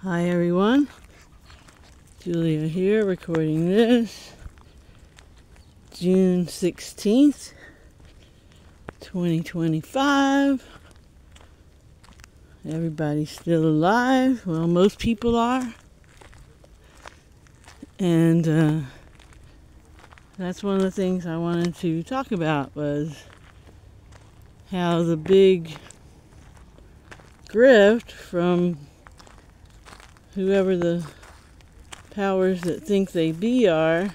Hi everyone, Julia here recording this June 16th, 2025. Everybody's still alive. Well, most people are. And that's one of the things I wanted to talk about, was how the big grift from whoever the powers that think they be are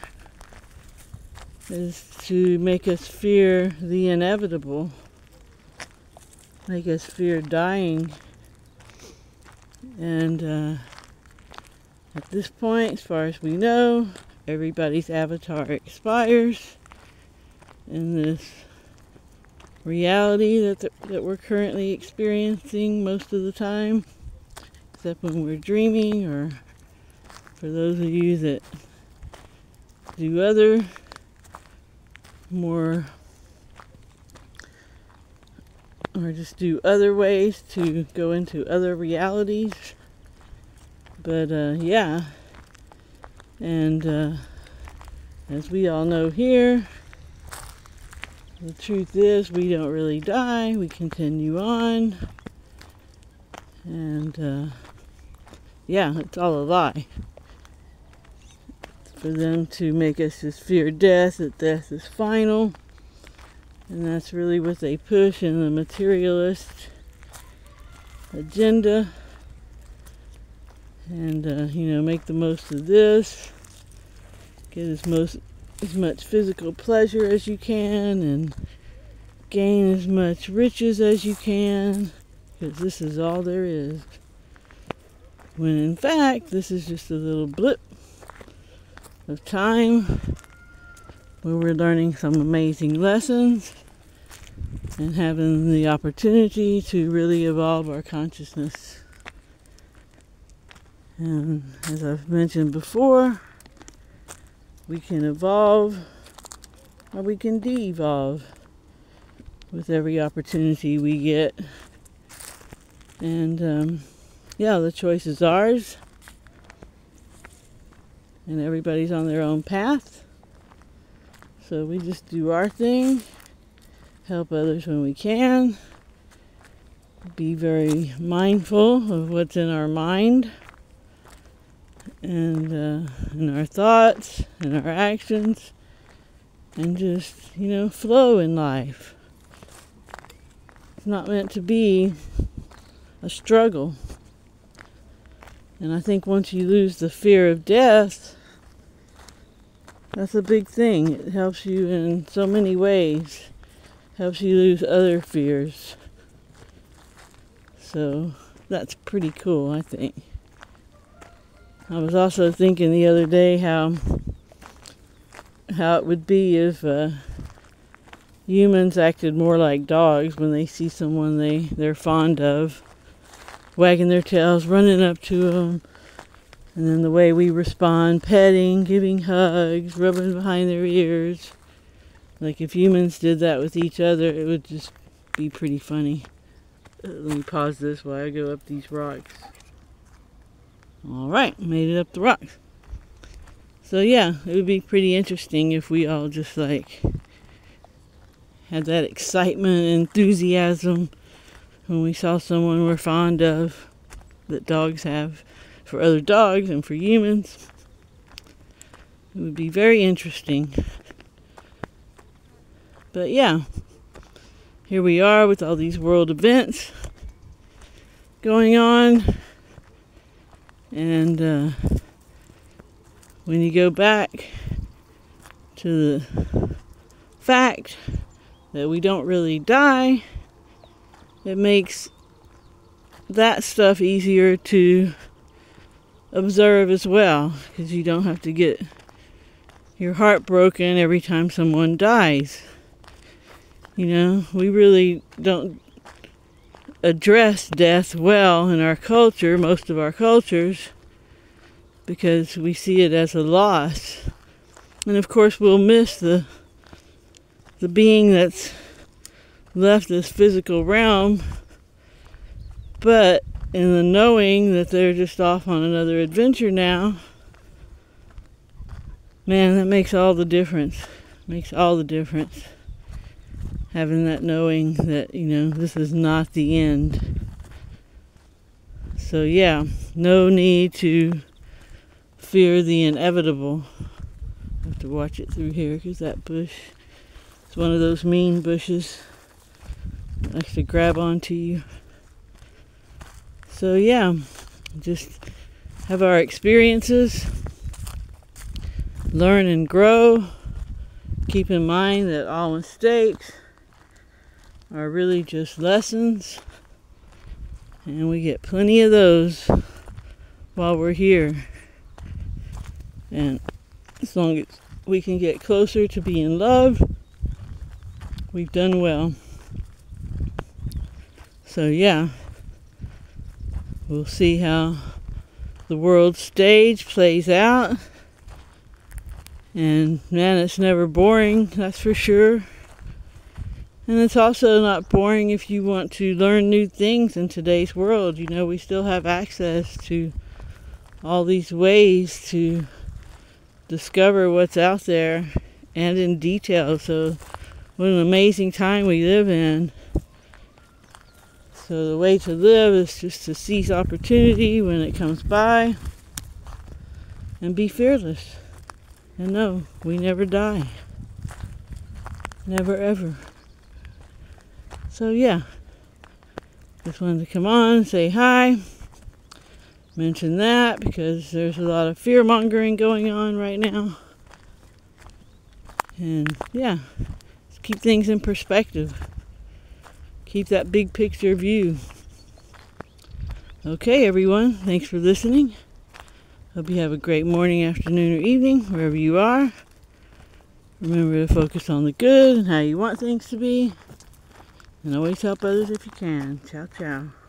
is to make us fear the inevitable, make us fear dying. And at this point, as far as we know, everybody's avatar expires in this reality that we're currently experiencing most of the time, except when we're dreaming, or for those of you that do other more, or just do other ways to go into other realities. But yeah, and as we all know here, the truth is we don't really die, we continue on. And yeah, it's all a lie. For them to make us just fear death, that death is final. And that's really what they push in the materialist agenda. And, make the most of this. Get as much physical pleasure as you can, and gain as much riches as you can, because this is all there is. When in fact, this is just a little blip of time where we're learning some amazing lessons and having the opportunity to really evolve our consciousness. And as I've mentioned before, we can evolve or we can de-evolve with every opportunity we get. And yeah, the choice is ours. And everybody's on their own path. So we just do our thing, help others when we can, be very mindful of what's in our mind, and in our thoughts and our actions, and just, flow in life. It's not meant to be a struggle. And I think once you lose the fear of death, that's a big thing. It helps you in so many ways. Helps you lose other fears. So that's pretty cool, I think. I was also thinking the other day how it would be if humans acted more like dogs when they see someone they're fond of, wagging their tails, running up to them, and then the way we respond, petting, giving hugs, rubbing behind their ears. Like if humans did that with each other, it would just be pretty funny. Let me pause this while I go up these rocks. Alright, made it up the rocks. So yeah, it would be pretty interesting if we all just had that excitement and enthusiasm when we saw someone we're fond of, that dogs have for other dogs and for humans. It would be very interesting. But yeah, here we are with all these world events going on. And when you go back to the fact that we don't really die, it makes that stuff easier to observe as well, because you don't have to get your heart broken every time someone dies. We really don't address death well in our culture, most of our cultures, because we see it as a loss. And of course we'll miss the being that's left this physical realm, but in the knowing that they're just off on another adventure now, man, that makes all the difference. Makes all the difference. Having that knowing that, this is not the end. So yeah, no need to fear the inevitable. I have to watch it through here because that bush is one of those mean bushes that likes to grab onto you. So yeah, just have our experiences, learn and grow. Keep in mind that all mistakes are really just lessons, and we get plenty of those while we're here. And as long as we can get closer to being loved, we've done well. So yeah, we'll see how the world stage plays out. And man, it's never boring, that's for sure. And it's also not boring if you want to learn new things in today's world. We still have access to all these ways to discover what's out there and in detail. So what an amazing time we live in. So the way to live is just to seize opportunity when it comes by and be fearless. And no, we never die. Never ever. So yeah, just wanted to come on, say hi, mention that because there's a lot of fear mongering going on right now. And yeah, just keep things in perspective. Keep that big picture view. Okay, everyone, thanks for listening. Hope you have a great morning, afternoon, or evening, wherever you are. Remember to focus on the good and how you want things to be. And always help others if you can. Ciao, ciao.